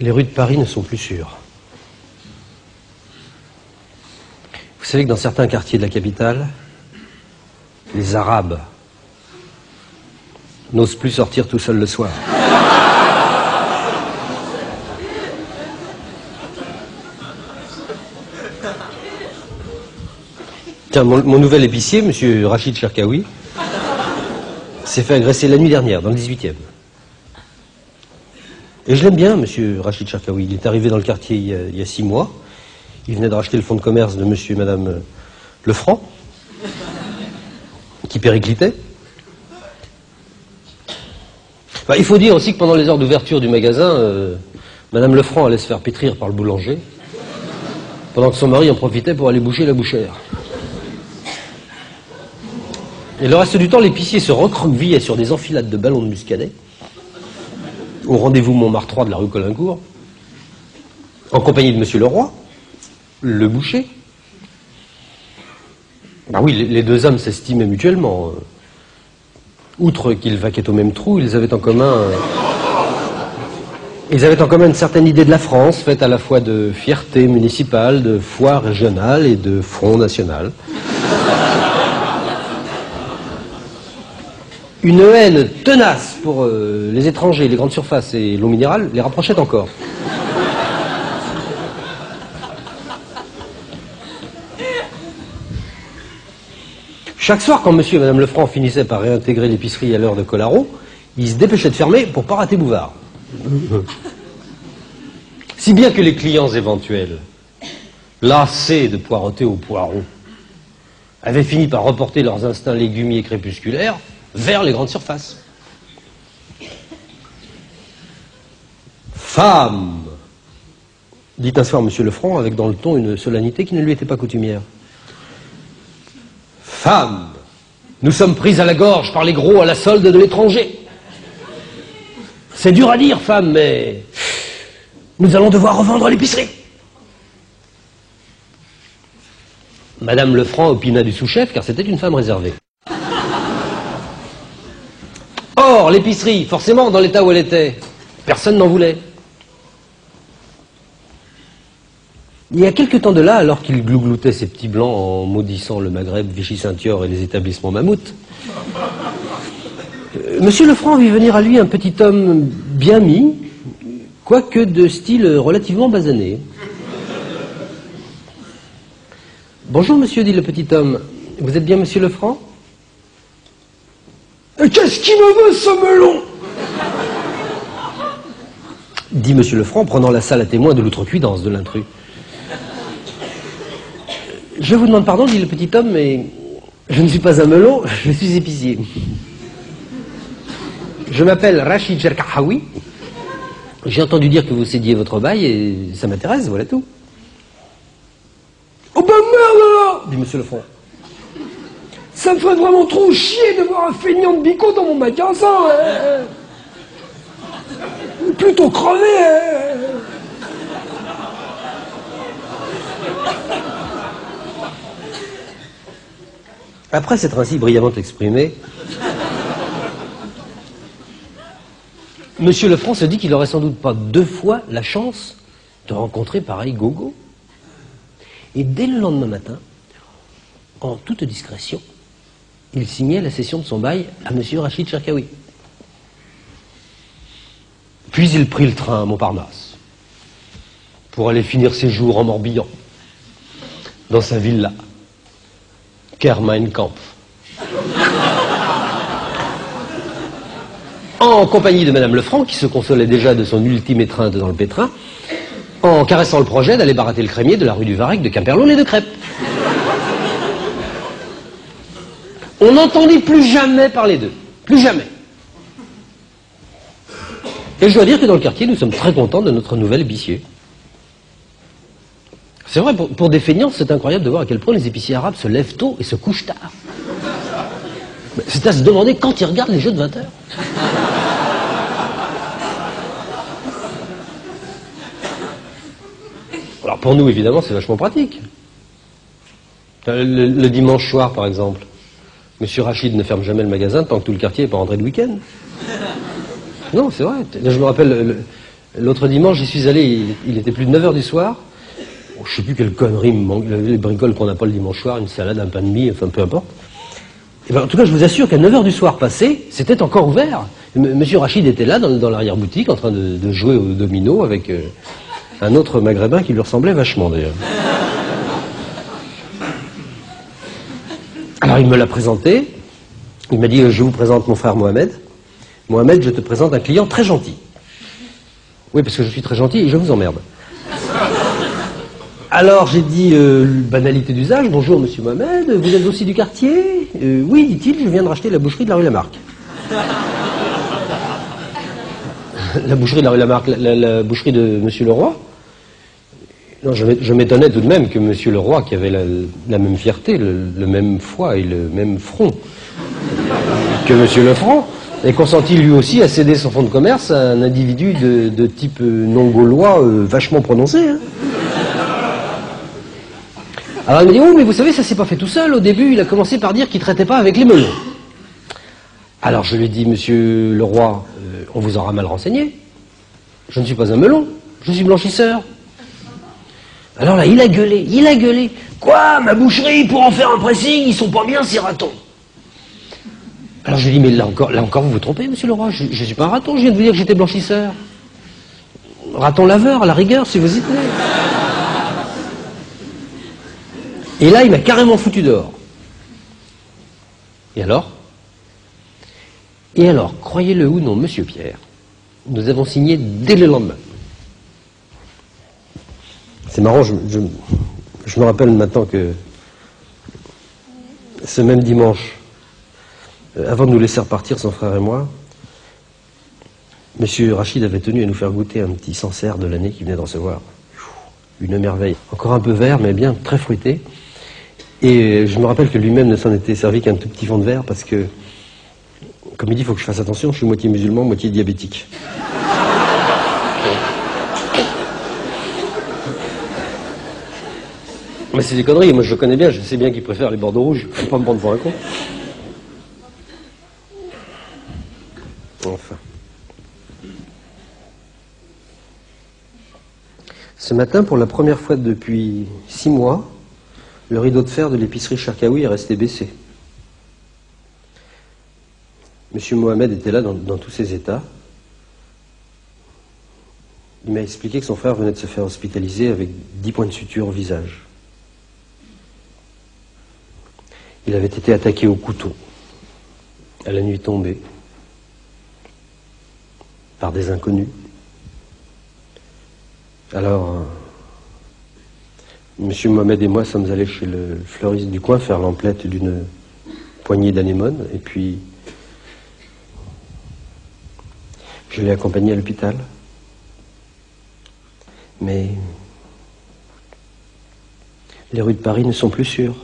Les rues de Paris ne sont plus sûres. Vous savez que dans certains quartiers de la capitale, les Arabes n'osent plus sortir tout seuls le soir. Tiens, mon nouvel épicier, monsieur Rachid Cherkaoui, s'est fait agresser la nuit dernière, dans le 18e. Et je l'aime bien, monsieur Rachid Cherkaoui. Il est arrivé dans le quartier il y a 6 mois. Il venait de racheter le fonds de commerce de monsieur et madame Lefranc, qui périclitait. Bah, il faut dire aussi que pendant les heures d'ouverture du magasin, madame Lefranc allait se faire pétrir par le boulanger, pendant que son mari en profitait pour aller boucher la bouchère. Et le reste du temps, l'épicier se recroquevillait sur des enfilades de ballons de muscadet, au rendez-vous Montmartre 3 de la rue Colincourt, en compagnie de monsieur Leroy, le boucher. Ben oui, les deux hommes s'estimaient mutuellement. Outre qu'ils vaquaient au même trou, ils avaient en commun une certaine idée de la France, faite à la fois de fierté municipale, de foi régionale et de front national. Une haine tenace pour les étrangers, les grandes surfaces et l'eau minérale les rapprochait encore. Chaque soir, quand monsieur et madame Lefranc finissaient par réintégrer l'épicerie à l'heure de Colaro, ils se dépêchaient de fermer pour pas rater Bouvard. Si bien que les clients éventuels, lassés de poireauter au poireau, avaient fini par reporter leurs instincts légumiers crépusculaires vers les grandes surfaces. Femme, dit un soir monsieur Lefranc avec dans le ton une solennité qui ne lui était pas coutumière. Femme, nous sommes prises à la gorge par les gros à la solde de l'étranger. C'est dur à dire, femme, mais nous allons devoir revendre l'épicerie. Madame Lefranc opina du sous-chef, car c'était une femme réservée. Or, l'épicerie, forcément, dans l'état où elle était, personne n'en voulait. Il y a quelque temps de là, alors qu'il glougloutait ses petits blancs en maudissant le Maghreb, Vichy-Saint-Thior et les établissements mammouths, monsieur Lefranc vit venir à lui un petit homme bien mis, quoique de style relativement basané. « Bonjour, monsieur, dit le petit homme. Vous êtes bien monsieur Lefranc ?»« Qu'est-ce qui me veut, ce melon ?» dit monsieur Lefranc, prenant la salle à témoin de l'outrecuidance de l'intrus. « Je vous demande pardon, dit le petit homme, mais je ne suis pas un melon, je suis épicier. Je m'appelle Rachid Cherkaoui. J'ai entendu dire que vous cédiez votre bail et ça m'intéresse, voilà tout. » « Oh ben merde là !» dit monsieur Lefranc. « Ça me ferait vraiment trop chier de voir un feignant de bico dans mon magasin. Plutôt crevé. Après s'être ainsi brillamment exprimé, monsieur Lefranc se dit qu'il n'aurait sans doute pas 2 fois la chance de rencontrer pareil gogo. Et dès le lendemain matin, en toute discrétion, il signait la cession de son bail à monsieur Rachid Cherkaoui. Puis il prit le train à Montparnasse pour aller finir ses jours en Morbihan, dans sa villa, Ker Mein Kampf. En compagnie de madame Lefranc, qui se consolait déjà de son ultime étreinte dans le pétrin, en caressant le projet d'aller barater le crémier de la rue du Varec, de Quimperlé et de Crêpes. On n'entendit plus jamais parler d'eux. Plus jamais. Et je dois dire que dans le quartier, nous sommes très contents de notre nouvel épicier. C'est vrai, pour des feignants, c'est incroyable de voir à quel point les épiciers arabes se lèvent tôt et se couchent tard. C'est à se demander quand ils regardent les jeux de 20 heures. Alors pour nous, évidemment, c'est vachement pratique. Le dimanche soir, par exemple, monsieur Rachid ne ferme jamais le magasin tant que tout le quartier n'est pas rentré de week-end. Non, c'est vrai. Là, je me rappelle, L'autre dimanche, j'y suis allé, il était plus de 9 h du soir. Oh, je ne sais plus quelle connerie me manque, les bricoles qu'on n'a pas le dimanche soir, une salade, un pain de mie, enfin peu importe. Et ben, en tout cas, je vous assure qu'à 9 h du soir passé, c'était encore ouvert. Monsieur Rachid était là, dans l'arrière-boutique, en train de jouer au domino avec un autre maghrébin qui lui ressemblait vachement, d'ailleurs. Alors, il me l'a présenté. Il m'a dit, je vous présente mon frère Mohamed. Mohamed, je te présente un client très gentil. Oui, parce que je suis très gentil et je vous emmerde. Alors, j'ai dit, banalité d'usage, bonjour monsieur Mohamed, vous êtes aussi du quartier oui, dit-il, je viens de racheter la boucherie de la rue Lamarck. La boucherie de la rue Lamarck, la boucherie de monsieur Leroy. Non, je m'étonnais tout de même que monsieur Leroy, qui avait la même fierté, le même foie et le même front que monsieur Lefranc, ait consenti lui aussi à céder son fonds de commerce à un individu de type non-gaulois vachement prononcé. Hein. Alors il m'a dit, oh mais vous savez, ça s'est pas fait tout seul. Au début, il a commencé par dire qu'il ne traitait pas avec les melons. Alors je lui ai dit, monsieur Leroy, on vous aura mal renseigné. Je ne suis pas un melon, je suis blanchisseur. Alors là, il a gueulé. Quoi, ma boucherie, pour en faire un pressing, ils sont pas bien ces ratons. Alors je lui ai dit, mais là encore, vous vous trompez, monsieur Leroy, je ne suis pas un raton, je viens de vous dire que j'étais blanchisseur. Raton laveur, à la rigueur, si vous y tenez. Et là, il m'a carrément foutu dehors. Et alors, croyez-le ou non, monsieur Pierre, nous avons signé dès le lendemain. C'est marrant, je me rappelle maintenant que ce même dimanche, avant de nous laisser repartir, son frère et moi, monsieur Rachid avait tenu à nous faire goûter un petit Sancerre de l'année qu'il venait de recevoir. Une merveille. Encore un peu vert, mais bien très fruité. Et je me rappelle que lui-même ne s'en était servi qu'un tout petit fond de verre parce que, comme il dit, il faut que je fasse attention, je suis moitié musulman, moitié diabétique. Mais c'est des conneries, moi je le connais bien, je sais bien qu'il préfère les bordeaux rouges, faut pas me prendre pour un con. Enfin. Ce matin, pour la première fois depuis 6 mois, le rideau de fer de l'épicerie Charkaoui est resté baissé. Monsieur Mohamed était là dans tous ses états. Il m'a expliqué que son frère venait de se faire hospitaliser avec 10 points de suture au visage. Il avait été attaqué au couteau, à la nuit tombée, par des inconnus. Alors, monsieur Mohamed et moi sommes allés chez le fleuriste du coin faire l'emplette d'une poignée d'anémones, et puis je l'ai accompagné à l'hôpital. Mais les rues de Paris ne sont plus sûres.